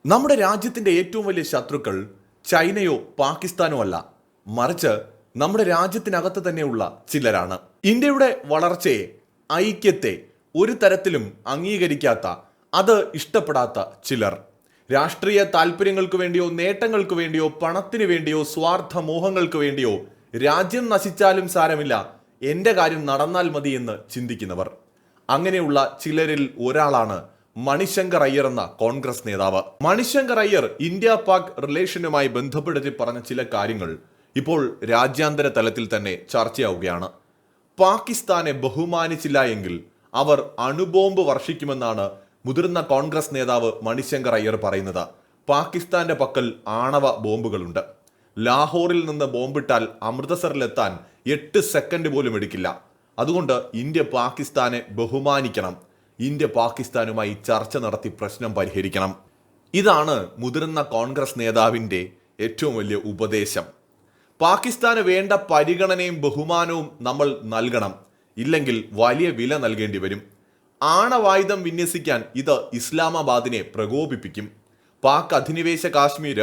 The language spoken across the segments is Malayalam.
നമ്മുടെ രാജ്യത്തിൻ്റെ ഏറ്റവും വലിയ ശത്രുക്കൾ ചൈനയോ പാകിസ്ഥാനോ അല്ല, മറിച്ച് നമ്മുടെ രാജ്യത്തിനകത്ത് തന്നെയുള്ള ചിലരാണ്. ഇന്ത്യയുടെ വളർച്ചയെ, ഐക്യത്തെ ഒരു തരത്തിലും അംഗീകരിക്കാത്ത, അത് ഇഷ്ടപ്പെടാത്ത ചിലർ രാഷ്ട്രീയ താല്പര്യങ്ങൾക്ക് വേണ്ടിയോ നേട്ടങ്ങൾക്ക് വേണ്ടിയോ പണത്തിന് വേണ്ടിയോ സ്വാർത്ഥ മോഹങ്ങൾക്ക് വേണ്ടിയോ രാജ്യം നശിച്ചാലും സാരമില്ല, എൻ്റെ കാര്യം നടന്നാൽ മതി എന്ന് ചിന്തിക്കുന്നവർ. അങ്ങനെയുള്ള ചിലരിൽ ഒരാളാണ് മണിശങ്കർ അയ്യർ എന്ന കോൺഗ്രസ് നേതാവ്. മണിശങ്കർ അയ്യർ ഇന്ത്യ പാക് റിലേഷനുമായി ബന്ധപ്പെടുത്തി പറഞ്ഞ ചില കാര്യങ്ങൾ ഇപ്പോൾ രാജ്യാന്തര തലത്തിൽ തന്നെ ചർച്ചയാവുകയാണ്. പാകിസ്ഥാനെ ബഹുമാനിച്ചില്ല എങ്കിൽ അവർ അണുബോംബ് വർഷിക്കുമെന്നാണ് മുതിർന്ന കോൺഗ്രസ് നേതാവ് മണിശങ്കർ അയ്യർ പറയുന്നത്. പാകിസ്ഥാന്റെ പക്കൽ ആണവ ബോംബുകളുണ്ട്. ലാഹോറിൽ നിന്ന് ബോംബിട്ടാൽ അമൃതസറിലെത്താൻ 8 സെക്കൻഡ് പോലും എടുക്കില്ല. അതുകൊണ്ട് ഇന്ത്യ പാകിസ്ഥാനെ ബഹുമാനിക്കണം, ഇന്ത്യ പാകിസ്ഥാനുമായി ചർച്ച നടത്തി പ്രശ്നം പരിഹരിക്കണം. ഇതാണ് മുതിർന്ന കോൺഗ്രസ് നേതാവിൻ്റെ ഏറ്റവും വലിയ ഉപദേശം. പാകിസ്ഥാന് വേണ്ട പരിഗണനയും ബഹുമാനവും നമ്മൾ നൽകണം, ഇല്ലെങ്കിൽ വലിയ വില നൽകേണ്ടി വരും. ആണവായുധം വിന്യസിക്കാൻ ഇത് ഇസ്ലാമാബാദിനെ പ്രകോപിപ്പിക്കും. പാക് അധിനിവേശ കാശ്മീർ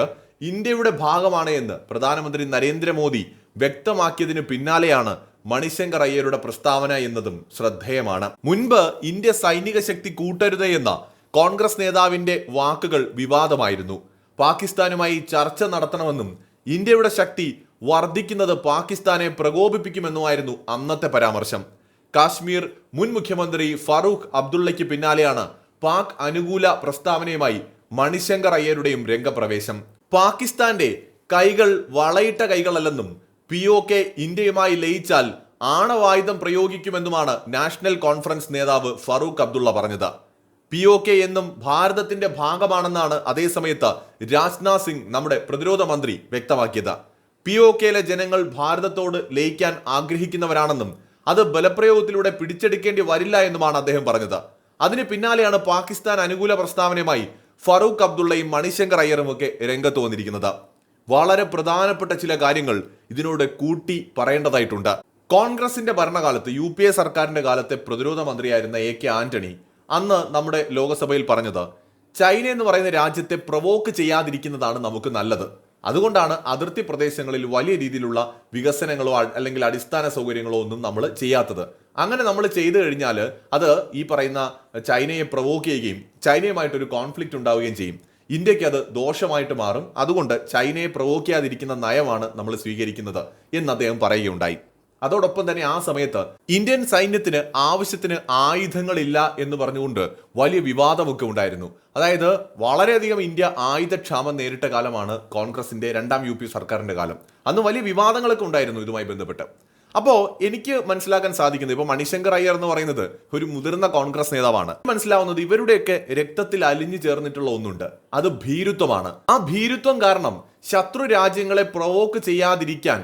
ഇന്ത്യയുടെ ഭാഗമാണ് എന്ന് പ്രധാനമന്ത്രി നരേന്ദ്രമോദി വ്യക്തമാക്കിയതിന് പിന്നാലെയാണ് മണിശങ്കർ അയ്യരുടെ പ്രസ്താവന എന്നതും ശ്രദ്ധേയമാണ്. മുൻപ് ഇന്ത്യ സൈനിക ശക്തി കൂട്ടരുത് എന്ന കോൺഗ്രസ് നേതാവിന്റെ വാക്കുകൾ വിവാദമായിരുന്നു. പാകിസ്ഥാനുമായി ചർച്ച നടത്തണമെന്നും ഇന്ത്യയുടെ ശക്തി വർദ്ധിക്കുന്നത് പാകിസ്ഥാനെ പ്രകോപിപ്പിക്കുമെന്നുമായിരുന്നു അന്നത്തെ പരാമർശം. കാശ്മീർ മുൻ മുഖ്യമന്ത്രി ഫറൂഖ് അബ്ദുള്ളയ്ക്ക് പിന്നാലെയാണ് പാക് അനുകൂല പ്രസ്താവനയുമായി മണിശങ്കർ അയ്യരുടെയും രംഗപ്രവേശം. പാകിസ്ഥാന്റെ കൈകൾ വളയിട്ട കൈകളല്ലെന്നും POK ഇന്ത്യയുമായി ലയിച്ചാൽ ആണവായുധം പ്രയോഗിക്കുമെന്നുമാണ് നാഷണൽ കോൺഫറൻസ് നേതാവ് ഫറൂഖ് അബ്ദുള്ള പറഞ്ഞത്. POK എന്നും ഭാരതത്തിന്റെ ഭാഗമാണെന്നാണ് അതേസമയത്ത് രാജ്നാഥ് സിംഗ്, നമ്മുടെ പ്രതിരോധ മന്ത്രി, വ്യക്തമാക്കിയത്. POKയിലെ ജനങ്ങൾ ഭാരതത്തോട് ലയിക്കാൻ ആഗ്രഹിക്കുന്നവരാണെന്നും അത് ബലപ്രയോഗത്തിലൂടെ പിടിച്ചെടുക്കേണ്ടി വരില്ല എന്നുമാണ് അദ്ദേഹം പറഞ്ഞത്. അതിന് പിന്നാലെയാണ് പാകിസ്ഥാൻ അനുകൂല പ്രസ്താവനയുമായി ഫറൂഖ് അബ്ദുള്ളയും മണിശങ്കർ അയ്യറും ഒക്കെ രംഗത്ത് വന്നിരിക്കുന്നത്. വളരെ പ്രധാനപ്പെട്ട ചില കാര്യങ്ങൾ ഇതിനോട് കൂട്ടി പറയേണ്ടതായിട്ടുണ്ട്. കോൺഗ്രസിന്റെ ഭരണകാലത്ത്, UPA സർക്കാരിന്റെ കാലത്തെ പ്രതിരോധ മന്ത്രിയായിരുന്ന AK ആന്റണി അന്ന് നമ്മുടെ ലോകസഭയിൽ പറഞ്ഞത്, ചൈന എന്ന് പറയുന്ന രാജ്യത്തെ പ്രൊവോക്ക് ചെയ്യാതിരിക്കുന്നതാണ് നമുക്ക് നല്ലത്. അതുകൊണ്ടാണ് അതിർത്തി പ്രദേശങ്ങളിൽ വലിയ രീതിയിലുള്ള വികസനങ്ങളോ അല്ലെങ്കിൽ അടിസ്ഥാന സൗകര്യങ്ങളോ ഒന്നും നമ്മൾ ചെയ്യാത്തത്. അങ്ങനെ നമ്മൾ ചെയ്തു കഴിഞ്ഞാൽ അത് ഈ പറയുന്ന ചൈനയെ പ്രൊവോക്ക് ചെയ്യുകയും ചൈനയുമായിട്ടൊരു കോൺഫ്ലിക്റ്റ് ഉണ്ടാവുകയും ചെയ്യും. ഇന്ത്യക്ക് അത് ദോഷമായിട്ട് മാറും. അതുകൊണ്ട് ചൈനയെ പ്രൊവോക്ക് ചെയ്യാതിരിക്കുന്ന നയമാണ് നമ്മൾ സ്വീകരിക്കുന്നത് എന്ന് അദ്ദേഹം പറയുകയുണ്ടായി. അതോടൊപ്പം തന്നെ ആ സമയത്ത് ഇന്ത്യൻ സൈന്യത്തിന് ആവശ്യത്തിന് ആയുധങ്ങളില്ല എന്ന് പറഞ്ഞുകൊണ്ട് വലിയ വിവാദമൊക്കെ ഉണ്ടായിരുന്നു. അതായത് വളരെയധികം ഇന്ത്യ ആയുധക്ഷാമം നേരിട്ട കാലമാണ് കോൺഗ്രസിന്റെ 2ാം UP സർക്കാരിന്റെ കാലം. അന്ന് വലിയ വിവാദങ്ങളൊക്കെ ഉണ്ടായിരുന്നു ഇതുമായി ബന്ധപ്പെട്ട്. അപ്പോൾ എനിക്ക് മനസ്സിലാക്കാൻ സാധിക്കുന്നത്, ഇപ്പോൾ മണിശങ്കർ അയ്യർ എന്ന് പറയുന്നത് ഒരു മുതിർന്ന കോൺഗ്രസ് നേതാവാണ്. മനസ്സിലാവുന്നത് ഇവരുടെയൊക്കെ രക്തത്തിൽ അലിഞ്ഞു ചേർന്നിട്ടുള്ള ഒന്നുണ്ട്, അത് ഭീരുത്വമാണ്. ആ ഭീരുത്വം കാരണം ശത്രു രാജ്യങ്ങളെ പ്രൊവോക്ക് ചെയ്യാതിരിക്കാൻ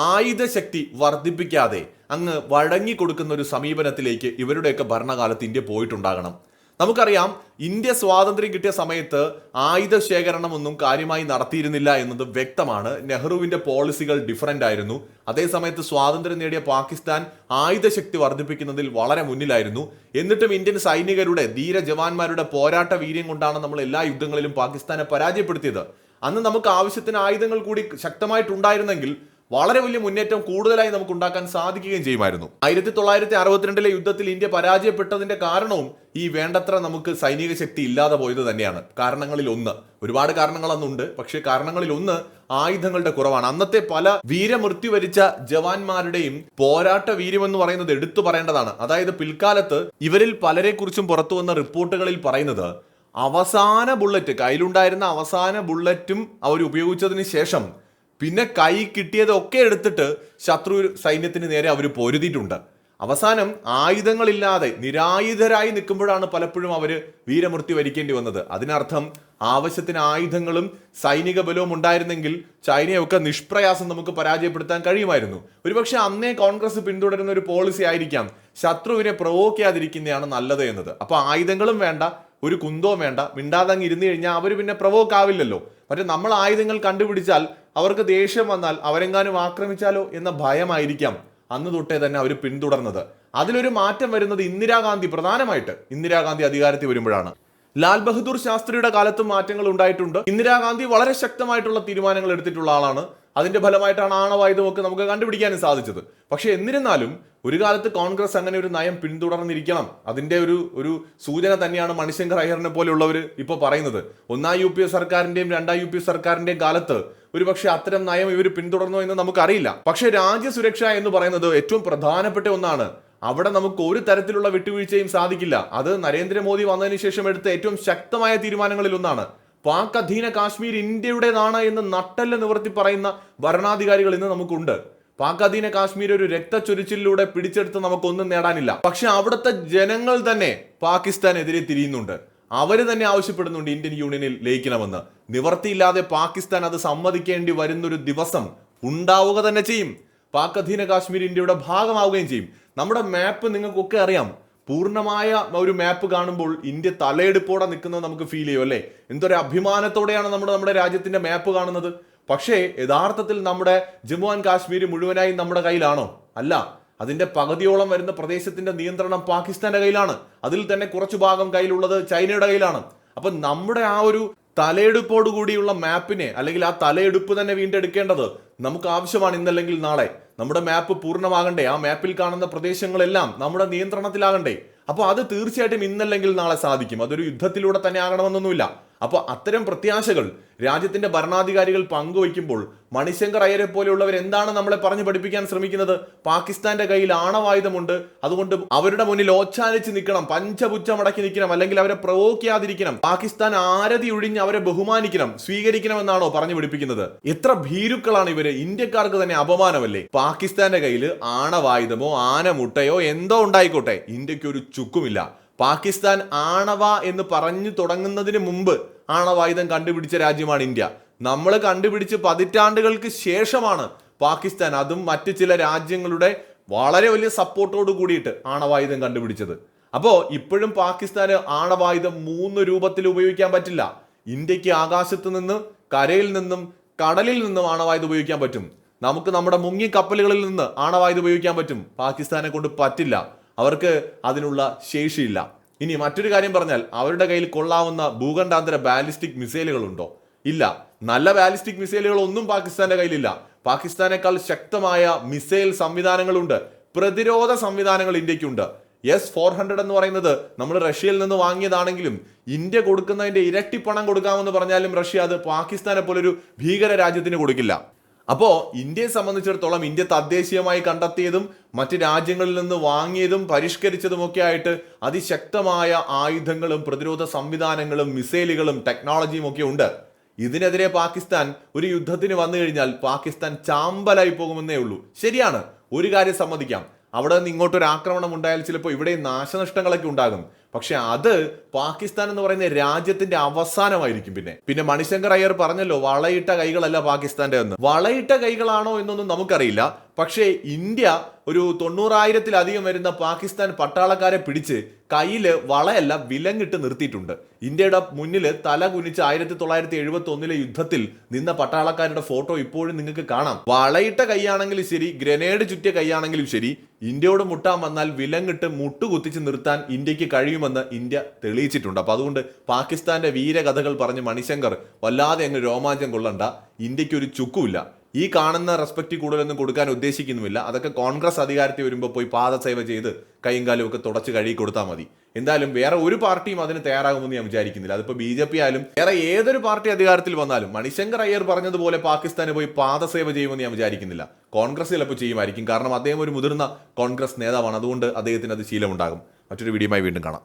ആയുധശക്തി വർദ്ധിപ്പിക്കാതെ അങ്ങ് വഴങ്ങിക്കൊടുക്കുന്ന ഒരു സമീപനത്തിലേക്ക് ഇവരുടെയൊക്കെ ഭരണകാലത്ത് ഇന്ത്യ പോയിട്ടുണ്ടാകണം. നമുക്കറിയാം, ഇന്ത്യ സ്വാതന്ത്ര്യം കിട്ടിയ സമയത്ത് ആയുധ ശേഖരണമൊന്നും കാര്യമായി നടത്തിയിരുന്നില്ല എന്നത് വ്യക്തമാണ്. നെഹ്റുവിന്റെ പോളിസികൾ ഡിഫറൻ്റ് ആയിരുന്നു. അതേസമയത്ത് സ്വാതന്ത്ര്യം നേടിയ പാകിസ്ഥാൻ ആയുധശക്തി വർദ്ധിപ്പിക്കുന്നതിൽ വളരെ മുന്നിലായിരുന്നു. എന്നിട്ടും ഇന്ത്യൻ സൈനികരുടെ, ധീര ജവാന്മാരുടെ പോരാട്ട വീര്യം കൊണ്ടാണ് നമ്മൾ എല്ലാ യുദ്ധങ്ങളിലും പാകിസ്ഥാനെ പരാജയപ്പെടുത്തിയത്. അന്ന് നമുക്ക് ആവശ്യത്തിന് ആയുധങ്ങൾ കൂടി ശക്തമായിട്ടുണ്ടായിരുന്നെങ്കിൽ വളരെ വലിയ മുന്നേറ്റം കൂടുതലായി നമുക്ക് ഉണ്ടാക്കാൻ സാധിക്കുകയും ചെയ്യുമായിരുന്നു. 1962 യുദ്ധത്തിൽ ഇന്ത്യ പരാജയപ്പെട്ടതിന്റെ കാരണവും ഈ വേണ്ടത്ര നമുക്ക് സൈനിക ശക്തി ഇല്ലാതെ പോയത് തന്നെയാണ്. കാരണങ്ങളിൽ ഒന്ന്, ഒരുപാട് കാരണങ്ങൾ അന്നുണ്ട്, പക്ഷേ കാരണങ്ങളിൽ ഒന്ന് ആയുധങ്ങളുടെ കുറവാണ്. അന്നത്തെ പല വീരമൃത്യു വരിച്ച ജവാന്മാരുടെയും പോരാട്ട വീര്യമെന്ന് പറയുന്നത് എടുത്തു പറയേണ്ടതാണ്. അതായത് പിൽക്കാലത്ത് ഇവരിൽ പലരെ കുറിച്ചും പുറത്തു വന്ന റിപ്പോർട്ടുകളിൽ പറയുന്നത്, അവസാന ബുള്ളറ്റ്, കയ്യിലുണ്ടായിരുന്ന അവസാന ബുള്ളറ്റും അവർ ഉപയോഗിച്ചതിന് ശേഷം പിന്നെ കൈ കിട്ടിയതൊക്കെ എടുത്തിട്ട് ശത്രു സൈന്യത്തിന് നേരെ അവർ പൊരുതിയിട്ടുണ്ട്. അവസാനം ആയുധങ്ങളില്ലാതെ നിരായുധരായി നിൽക്കുമ്പോഴാണ് പലപ്പോഴും അവർ വീരമൃത്യു വരിക്കേണ്ടി വന്നത്. അതിനർത്ഥം ആവശ്യത്തിന് ആയുധങ്ങളും സൈനിക ബലവും ഉണ്ടായിരുന്നെങ്കിൽ ചൈനയൊക്കെ നിഷ്പ്രയാസം നമുക്ക് പരാജയപ്പെടുത്താൻ കഴിയുമായിരുന്നു. ഒരുപക്ഷെ അന്നേ കോൺഗ്രസ് പിന്തുടരുന്ന ഒരു പോളിസി ആയിരിക്കാം ശത്രുവിനെ പ്രൊവോക്ക് ചെയ്യാതിരിക്കുന്നതാണ് നല്ലത് എന്നത്. അപ്പൊ ആയുധങ്ങളും വേണ്ട, ഒരു കുന്തവും വേണ്ട, മിണ്ടാതങ്ങ് ഇരുന്ന് കഴിഞ്ഞാൽ അവർ പിന്നെ പ്രൊവോക്ക് ആവില്ലല്ലോ. മറ്റേ നമ്മൾ ആയുധങ്ങൾ കണ്ടുപിടിച്ചാൽ അവർക്ക് ദേഷ്യം വന്നാൽ അവരെങ്ങാനും ആക്രമിച്ചാലോ എന്ന ഭയമായിരിക്കാം അന്ന് തൊട്ടേ തന്നെ അവർ പിന്തുടർന്നത്. അതിലൊരു മാറ്റം വരുന്നത് പ്രധാനമായിട്ട് ഇന്ദിരാഗാന്ധി അധികാരത്തിൽ വരുമ്പോഴാണ്. ലാൽ ബഹദൂർ ശാസ്ത്രിയുടെ കാലത്തും മാറ്റങ്ങൾ ഉണ്ടായിട്ടുണ്ട്. ഇന്ദിരാഗാന്ധി വളരെ ശക്തമായിട്ടുള്ള തീരുമാനങ്ങൾ എടുത്തിട്ടുള്ള ആളാണ്. അതിന്റെ ഫലമായിട്ടാണ് ആണവായുധമൊക്കെ നമുക്ക് കണ്ടുപിടിക്കാനും സാധിച്ചത്. പക്ഷെ എന്നിരുന്നാലും ഒരു കാലത്ത് കോൺഗ്രസ് അങ്ങനെ ഒരു നയം പിന്തുടർന്നിരിക്കണം. അതിന്റെ ഒരു സൂചന തന്നെയാണ് മണിശങ്കർ അയ്യറിനെ പോലെയുള്ളവർ ഇപ്പോൾ പറയുന്നത്. ഒന്നാം UPA സർക്കാരിന്റെയും രണ്ടാം UPA സർക്കാരിന്റെയും കാലത്ത് ഒരുപക്ഷെ അത്തരം നയം ഇവർ പിന്തുടർന്നോ എന്ന് നമുക്കറിയില്ല. പക്ഷെ രാജ്യസുരക്ഷ എന്ന് പറയുന്നത് ഏറ്റവും പ്രധാനപ്പെട്ട ഒന്നാണ്. അവിടെ നമുക്ക് ഒരു തരത്തിലുള്ള വിട്ടുവീഴ്ചയും സാധിക്കില്ല. അത് നരേന്ദ്രമോദി വന്നതിന് ശേഷം എടുത്ത ഏറ്റവും ശക്തമായ തീരുമാനങ്ങളിൽ ഒന്നാണ്. പാക് അധീന കാശ്മീർ ഇന്ത്യയുടേതാണ് എന്ന് നട്ടെല്ല് നിവർത്തി പറയുന്ന ഭരണാധികാരികൾ ഇന്ന് നമുക്കുണ്ട്. പാക് അധീന കാശ്മീർ ഒരു രക്തച്ചൊരിച്ചിലൂടെ പിടിച്ചെടുത്ത് നമുക്കൊന്നും നേടാനില്ല. പക്ഷെ അവിടുത്തെ ജനങ്ങൾ തന്നെ പാകിസ്ഥാനെതിരെ തിരിയുന്നുണ്ട്. അവര് തന്നെ ആവശ്യപ്പെടുന്നുണ്ട് ഇന്ത്യൻ യൂണിയനിൽ ലയിക്കണമെന്ന്. നിവർത്തിയില്ലാതെ പാകിസ്ഥാൻ അത് സമ്മതിക്കേണ്ടി വരുന്നൊരു ദിവസം ഉണ്ടാവുക തന്നെ ചെയ്യും. പാക് അധീന കാശ്മീർ ഇന്ത്യയുടെ ഭാഗമാവുകയും ചെയ്യും. നമ്മുടെ മാപ്പ് നിങ്ങൾക്കൊക്കെ അറിയാം. പൂർണ്ണമായ ഒരു മാപ്പ് കാണുമ്പോൾ ഇന്ത്യ തലയെടുപ്പോടെ നിൽക്കുന്നത് നമുക്ക് ഫീൽ ചെയ്യും അല്ലേ? എന്തൊരു അഭിമാനത്തോടെയാണ് നമ്മുടെ രാജ്യത്തിന്റെ മാപ്പ് കാണുന്നത്. പക്ഷേ യഥാർത്ഥത്തിൽ നമ്മുടെ ജമ്മു ആൻഡ് കാശ്മീർ മുഴുവനായി നമ്മുടെ കയ്യിലാണോ? അല്ല. അതിന്റെ പകുതിയോളം വരുന്ന പ്രദേശത്തിന്റെ നിയന്ത്രണം പാകിസ്ഥാന്റെ കയ്യിലാണ്. അതിൽ തന്നെ കുറച്ചു ഭാഗം കയ്യിലുള്ളത് ചൈനയുടെ കയ്യിലാണ്. അപ്പൊ നമ്മുടെ ആ ഒരു തലയെടുപ്പോടു കൂടിയുള്ള മാപ്പിനെ, അല്ലെങ്കിൽ ആ തലയെടുപ്പ് തന്നെ വീണ്ടെടുക്കേണ്ടത് നമുക്ക് ആവശ്യമാണ്. ഇന്നല്ലെങ്കിൽ നാളെ നമ്മുടെ മാപ്പ് പൂർണ്ണമാകണ്ടേ? ആ മാപ്പിൽ കാണുന്ന പ്രദേശങ്ങളെല്ലാം നമ്മുടെ നിയന്ത്രണത്തിലാകണ്ടേ? അപ്പോൾ അത് തീർച്ചയായിട്ടും ഇന്നല്ലെങ്കിൽ നാളെ സാധിക്കും. അതൊരു യുദ്ധത്തിലൂടെ തന്നെ ആകണമെന്നൊന്നുമില്ല. അപ്പോൾ അത്തരം പ്രത്യാശകൾ രാജ്യത്തിന്റെ ഭരണാധികാരികൾ പങ്കുവയ്ക്കുമ്പോൾ മണിശങ്കർ അയ്യരെ പോലെയുള്ളവർ എന്താണ് നമ്മളെ പറഞ്ഞു പഠിപ്പിക്കാൻ ശ്രമിക്കുന്നത്? പാകിസ്ഥാന്റെ കയ്യിൽ ആണവായുധമുണ്ട്, അതുകൊണ്ട് അവരുടെ മുന്നിൽ ഓച്ചാനിച്ച് നിൽക്കണം, പഞ്ചപുച്ഛമടക്കി നിൽക്കണം, അല്ലെങ്കിൽ അവരെ പ്രവോക്ക് ചെയ്യാതിരിക്കണം, പാകിസ്ഥാൻ ആരതി ഒഴിഞ്ഞ് അവരെ ബഹുമാനിക്കണം, സ്വീകരിക്കണം എന്നാണോ പറഞ്ഞു പഠിപ്പിക്കുന്നത്? എത്ര ഭീരുക്കളാണ് ഇവര്! ഇന്ത്യക്കാർക്ക് തന്നെ അപമാനമല്ലേ? പാകിസ്ഥാന്റെ കയ്യിൽ ആണവായുധമോ ആനമുട്ടയോ എന്തോ ഉണ്ടായിക്കോട്ടെ, ഇന്ത്യക്ക് ഒരു ചുക്കുമില്ല. പാകിസ്ഥാൻ ആണവ എന്ന് പറഞ്ഞു തുടങ്ങുന്നതിന് മുമ്പ് ആണവായുധം കണ്ടുപിടിച്ച രാജ്യമാണ് ഇന്ത്യ. നമ്മൾ കണ്ടുപിടിച്ച് പതിറ്റാണ്ടുകൾക്ക് ശേഷമാണ് പാകിസ്ഥാൻ, അതും മറ്റു ചില രാജ്യങ്ങളുടെ വളരെ വലിയ സപ്പോർട്ടോട് കൂടിയിട്ട് ആണവായുധം കണ്ടുപിടിച്ചത്. അപ്പോൾ ഇപ്പോഴും പാകിസ്ഥാന് ആണവായുധം 3 രൂപത്തിൽ ഉപയോഗിക്കാൻ പറ്റില്ല. ഇന്ത്യക്ക് ആകാശത്ത് നിന്ന്, കരയിൽ നിന്നും, കടലിൽ നിന്നും ആണവായുധം ഉപയോഗിക്കാൻ പറ്റും. നമുക്ക് നമ്മുടെ മുങ്ങി കപ്പലുകളിൽ നിന്ന് ആണവായുധം ഉപയോഗിക്കാൻ പറ്റും. പാകിസ്ഥാനെ കൊണ്ട് പറ്റില്ല. അവർക്ക് അതിനുള്ള ശേഷിയില്ല. ഇനി മറ്റൊരു കാര്യം പറഞ്ഞാൽ, അവരുടെ കയ്യിൽ കൊള്ളാവുന്ന ഭൂഖണ്ഡാന്തര ബാലിസ്റ്റിക് മിസൈലുകളുണ്ടോ? ഇല്ല. നല്ല ബാലിസ്റ്റിക് മിസൈലുകൾ ഒന്നും പാകിസ്ഥാന്റെ കയ്യിലില്ല. പാകിസ്ഥാനേക്കാൾ ശക്തമായ മിസൈൽ സംവിധാനങ്ങളുണ്ട്, പ്രതിരോധ സംവിധാനങ്ങൾ ഇന്ത്യക്കുണ്ട്. S-400 എന്ന് പറയുന്നത് നമ്മൾ റഷ്യയിൽ നിന്ന് വാങ്ങിയതാണെങ്കിലും ഇന്ത്യ കൊടുക്കുന്നതിന്റെ ഇരട്ടി പണം കൊടുക്കാമെന്ന് പറഞ്ഞാലും റഷ്യ അത് പാകിസ്ഥാനെ പോലൊരു ഭീകര രാജ്യത്തിന് കൊടുക്കില്ല. അപ്പോൾ ഇന്ത്യയെ സംബന്ധിച്ചിടത്തോളം ഇന്ത്യ തദ്ദേശീയമായി കണ്ടെത്തിയതും മറ്റ് രാജ്യങ്ങളിൽ നിന്ന് വാങ്ങിയതും പരിഷ്കരിച്ചതുമൊക്കെ ആയിട്ട് അതിശക്തമായ ആയുധങ്ങളും പ്രതിരോധ സംവിധാനങ്ങളും മിസൈലുകളും ടെക്നോളജിയും ഒക്കെ ഉണ്ട്. ഇതിനെതിരെ പാകിസ്ഥാൻ ഒരു യുദ്ധത്തിന് വന്നു കഴിഞ്ഞാൽ പാകിസ്ഥാൻ ചാമ്പലായി പോകുമെന്നേ ഉള്ളൂ. ശരിയാണ്, ഒരു കാര്യം സമ്മതിക്കാം, അവിടെ നിന്ന് ഇങ്ങോട്ടൊരു ആക്രമണം ഉണ്ടായാൽ ചിലപ്പോൾ ഇവിടെ നാശനഷ്ടങ്ങളൊക്കെ ഉണ്ടാകും. പക്ഷെ അത് പാകിസ്ഥാൻ എന്ന് പറയുന്ന രാജ്യത്തിന്റെ അവസാനമായിരിക്കും. പിന്നെ മണിശങ്കർ അയ്യർ പറഞ്ഞല്ലോ, വളയിട്ട കൈകളല്ല പാകിസ്ഥാന്റെ എന്ന്. വളയിട്ട കൈകളാണോ എന്നൊന്നും നമുക്കറിയില്ല. പക്ഷേ ഇന്ത്യ ഒരു 90,000-ലധികം വരുന്ന പാകിസ്ഥാൻ പട്ടാളക്കാരെ പിടിച്ച് കയ്യില് വളയല്ല വിലങ്ങിട്ട് നിർത്തിയിട്ടുണ്ട്. ഇന്ത്യയുടെ മുന്നിൽ തല കുനിച്ച് 1971 യുദ്ധത്തിൽ നിന്ന പട്ടാളക്കാരുടെ ഫോട്ടോ ഇപ്പോഴും നിങ്ങൾക്ക് കാണാം. വളയിട്ട കൈയാണെങ്കിലും ശരി, ഗ്രനേഡ് ചുറ്റിയ കൈയാണെങ്കിലും ശരി, ഇന്ത്യയോട് മുട്ടാൻ വന്നാൽ വിലങ്ങിട്ട് മുട്ടുകുത്തിച്ച് നിർത്താൻ ഇന്ത്യക്ക് കഴിയുമെന്ന് ഇന്ത്യ തെളിയിച്ചിട്ടുണ്ട്. അപ്പൊ അതുകൊണ്ട് പാകിസ്ഥാന്റെ വീരകഥകൾ പറഞ്ഞ് മണിശങ്കർ വല്ലാതെ അങ്ങ് രോമാഞ്ചം കൊള്ളണ്ട. ഇന്ത്യക്ക് ഒരു ചുക്കുമില്ല. ഈ കാണുന്ന റെസ്പെക്റ്റ് കൂടുതലൊന്നും കൊടുക്കാൻ ഉദ്ദേശിക്കുന്നുമില്ല. അതൊക്കെ കോൺഗ്രസ് അധികാരത്തിൽ വരുമ്പോൾ പോയി പാദസേവ ചെയ്ത് കൈയും കാലും ഒക്കെ തുടച്ച് കഴുകി കൊടുത്താൽ മതി. എന്തായാലും വേറെ ഒരു പാർട്ടിയും അതിന് തയ്യാറാകുമെന്ന് ഞാൻ വിചാരിക്കുന്നില്ല. അതിപ്പോൾ BJP ആയാലും വേറെ ഏതൊരു പാർട്ടി അധികാരത്തിൽ വന്നാലും മണിശങ്കർ അയ്യർ പറഞ്ഞതുപോലെ പാകിസ്ഥാന് പോയി പാദസേവ ചെയ്യുമെന്ന് ഞാൻ വിചാരിക്കുന്നില്ല. കോൺഗ്രസ് ചിലപ്പോൾ ചെയ്യുമായിരിക്കും. കാരണം അദ്ദേഹം ഒരു മുതിർന്ന കോൺഗ്രസ് നേതാവാണ്. അതുകൊണ്ട് അദ്ദേഹത്തിന് അത് ശീലമുണ്ടാകും. മറ്റൊരു വീഡിയോയുമായി വീണ്ടും കാണാം.